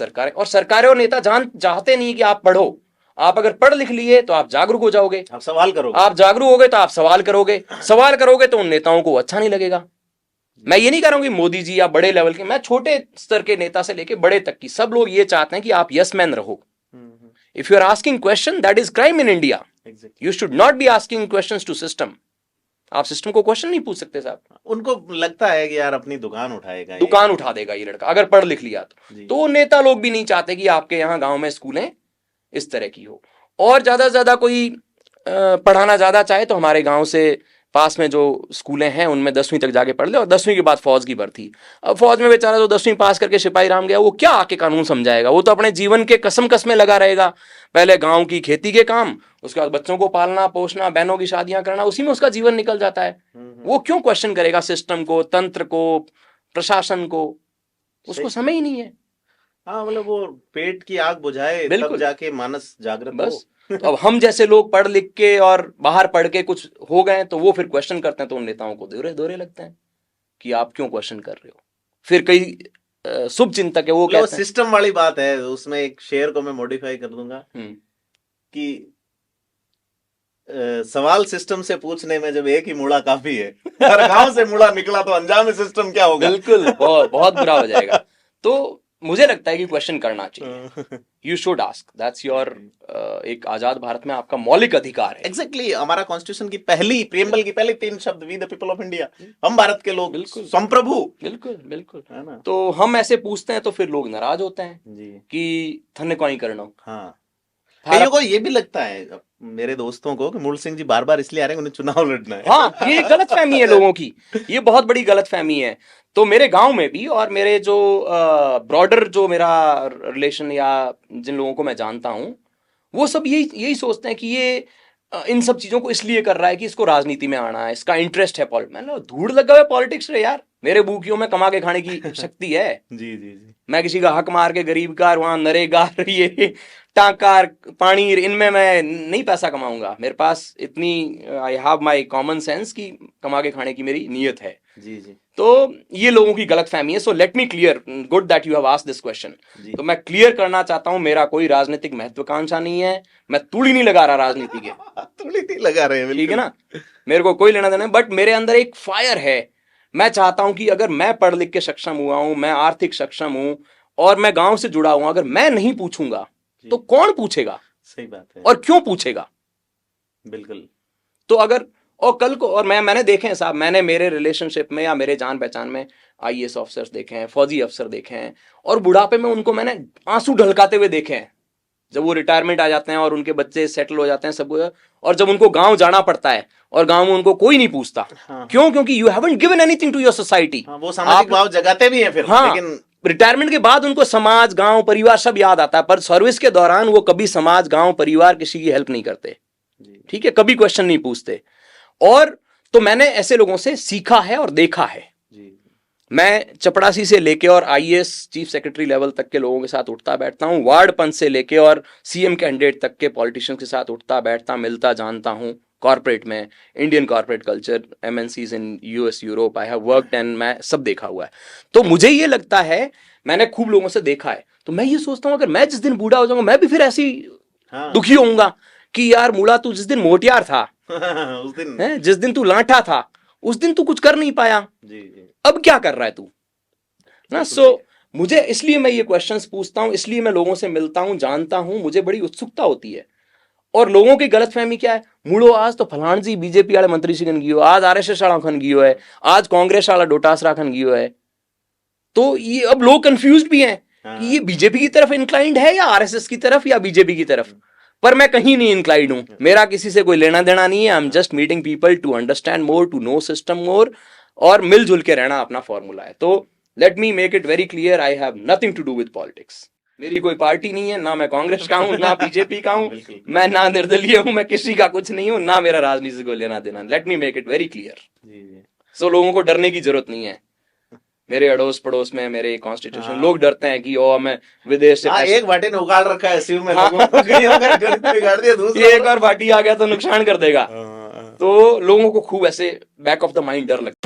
सरकारें, और सरकारें और नेता चाहते नहीं कि आप पढ़ो। आप अगर पढ़ लिख लिए तो आप जागरूक हो जाओगे, आप सवाल करोगे, आप जागरूक हो गए तो आप सवाल करोगे, सवाल करोगे तो उन नेताओं को अच्छा नहीं लगेगा। मैं ये नहीं कह रहा हूं कि मोदी जी या बड़े लेवल के, मैं छोटे स्तर के नेता से लेके बड़े तक की सब लोग ये चाहते हैं कि आप यस मैन रहो। If you are asking question, that is crime in India. You should not be asking questions to system. आप सिस्टम को क्वेश्चन नहीं पूछ सकते साहब। उनको लगता है कि यार अपनी दुकान उठाएगा, दुकान उठा देगा ये लड़का अगर पढ़ लिख लिया तो नेता लोग भी नहीं चाहते कि आपके यहाँ गांव में स्कूलें इस तरह की हो। और ज्यादा से ज्यादा कोई पढ़ाना ज्यादा चाहे तो हमारे गांव से पास में जो स्कूलें हैं उनमें 10वीं तक जाके पढ़ ले, और 10वीं के बाद फौज की भर्ती। अब फौज में बेचारा जो 10वीं पास करके सिपाही राम गया, वो क्या आके कानून समझाएगा? वो तो अपने जीवन के कसम में लगा रहेगा। पहले गांव की खेती के काम, उसके बाद बच्चों को पालना पोसना, बहनों की शादियां करना, उसी में उसका जीवन निकल जाता है। वो क्यों क्वेश्चन करेगा सिस्टम को, तंत्र को, प्रशासन को? उसको समय ही नहीं है। हाँ, मतलब वो पेट की आग बुझाए तब जाके मानस जागृत बस। तो अब हम जैसे लोग पढ़ लिख के और बाहर पढ़ के कुछ हो गए तो वो फिर क्वेश्चन करते हैं, तो उन नेताओं को दोरे लगते हैं कि आप क्यों क्वेश्चन कर रहे हो। फिर कई शुभ चिंतक है वो कहते हैं, सिस्टम वाली बात है। उसमें एक शेर को मैं मॉडिफाई कर दूंगा कि सवाल सिस्टम से पूछने में जब एक ही मुड़ा काफी है, और गांव से मुड़ा निकला तो अंजाम सिस्टम क्या होगा? बिल्कुल बहुत बुरा हो जाएगा। तो मुझे लगता है कि क्वेश्चन करना चाहिए। You should ask, that's your, एक आजाद भारत में आपका मौलिक अधिकार है। एग्जैक्टली हमारा कॉन्स्टिट्यूशन की पहली प्रीएम्बल की पहली 3 शब्द, we the people of India, हम भारत के लोग, बिल्कुल संप्रभु। बिल्कुल है ना। तो हम ऐसे पूछते हैं तो फिर लोग नाराज होते हैं कि थन्ने कोई करना। हाँ, कईयों को ये भी लगता है, मेरे दोस्तों को, कि मूल सिंह जी बार बार इसलिए आ रहे हैं उन्हें चुनाव लड़ना है। हाँ, ये गलतफहमी है लोगों की, ये बहुत बड़ी गलतफहमी है। तो मेरे गांव में भी और मेरे जो ब्रॉडर जो मेरा रिलेशन या जिन लोगों को मैं जानता हूं, वो सब यही सोचते हैं कि ये इन सब चीजों को इसलिए कर रहा है कि इसको राजनीति में आना है, इसका इंटरेस्ट है। मैंने धूड़ लगा हुआ पॉलिटिक्स रे यार, मेरे भूखियों में कमा के खाने की शक्ति है। जी। मैं किसी का हक मार के गरीब का वहां नरेगा ये टाकार पानी इनमें मैं नहीं पैसा कमाऊंगा। मेरे पास इतनी I have my common sense की कमा के खाने की मेरी नीयत है। जी। तो ये लोगों की गलत फहमी है। So let me clear, good that you have asked this question. तो मैं क्लियर करना चाहता हूं, मेरा कोई राजनीतिक महत्वाकांक्षा नहीं है, मैं तूड़ी नहीं लगा रहा राजनीति के। तूड़ी नहीं लगा रहे हैं, ठीक है ना, मेरे को कोई लेना देना है, बट मेरे अंदर एक फायर है। मैं चाहता हूं कि अगर मैं पढ़ लिख के सक्षम हुआ हूं, मैं आर्थिक सक्षम हूं और मैं गांव से जुड़ा हुआ, अगर मैं नहीं पूछूंगा तो कौन पूछेगा? सही बात है। और क्यों पूछेगा? बिल्कुल। तो अगर और कल को, और मैंने देखे हैं साहब, मैंने मेरे रिलेशनशिप में या मेरे जान पहचान में आईएएस ऑफिसर्स देखे हैं, फौजी अफसर देखे हैं, और बुढ़ापे में उनको मैंने आंसू ढलकाते हुए देखे हैं। जब वो रिटायरमेंट आ जाते हैं और उनके बच्चे सेटल हो जाते हैं सब, और जब उनको गांव जाना पड़ता है और गांव में उनको कोई नहीं पूछता। क्यों? क्योंकि you haven't given anything to your society. वो सामाजिक भाव जगाते भी हैं फिर। लेकिन रिटायरमेंट के बाद उनको समाज, गांव, परिवार सब याद आता है, पर सर्विस के दौरान वो कभी समाज, गांव, परिवार किसी की हेल्प नहीं करते। ठीक है, कभी क्वेश्चन नहीं पूछते। और तो मैंने ऐसे लोगों से सीखा है और देखा है। मैं चपड़ासी से लेके और आईएएस चीफ सेक्रेटरी लेवल तक के लोगों के साथ उठता बैठता हूं, वार्ड पंच से लेके और सीएम कैंडिडेट तक के पॉलिटिशियंस के साथ उठता बैठता, मिलता, जानता हूं। कॉर्पोरेट में, Indian corporate culture, MNCs in US, Europe, I have worked and मैं सब देखा हुआ है। तो मुझे ये लगता है, मैंने खूब लोगों से देखा है, तो मैं ये सोचता हूं अगर मैं जिस दिन बूढ़ा हो जाऊंगा, मैं भी फिर ऐसी दुखी होऊंगा कि यार मूढ़ा तू जिस दिन मोटियार था उस दिन जिस दिन तू लांठा था, उस दिन तू कुछ कर नहीं पाया। अब क्या कर रहा है तू ना? सो मुझे, इसलिए मैं ये क्वेश्चंस पूछता हूं, इसलिए मैं लोगों से मिलता हूं, जानता हूं, मुझे बड़ी उत्सुकता होती है। और लोगों की गलतफहमी क्या है, मुड़ो आज तो फलान जी बीजेपी वाले मंत्री से खन गियो, आज आरएसएस वाला खन गियो है, आज कांग्रेस वाला डोटासरा खन गियो है। तो ये अब लोग कंफ्यूज भी हैं कि ये बीजेपी की तरफ इंक्लाइंड है या आरएसएस की तरफ या बीजेपी की तरफ। पर मैं कहीं नहीं इंक्लाइंड हूं, मेरा किसी से कोई लेना देना नहीं है। I am just meeting people to understand more, to know system more, और मिलजुल के रहना अपना फॉर्मूला है। तो let me make it very clear, I have nothing to do with politics. मेरी कोई पार्टी नहीं है, ना मैं कांग्रेस का हूं, ना बीजेपी का हूं, मैं ना निर्दलीय हूं, मैं किसी का कुछ नहीं हूं, ना मेरा राजनीति को लेना देना। Let me make it very clear. So लोगों को डरने की जरूरत नहीं है। मेरे अड़ोस पड़ोस में मेरे कॉन्स्टिट्यूशन लोग डरते हैं कि ओ मैं विदेश से एक भाटी ने उगाड़ रखा है शिव में, एक और भाटी आ गया तो नुकसान कर देगा। तो लोगों को खूब ऐसे बैक ऑफ द माइंड डर लगता है।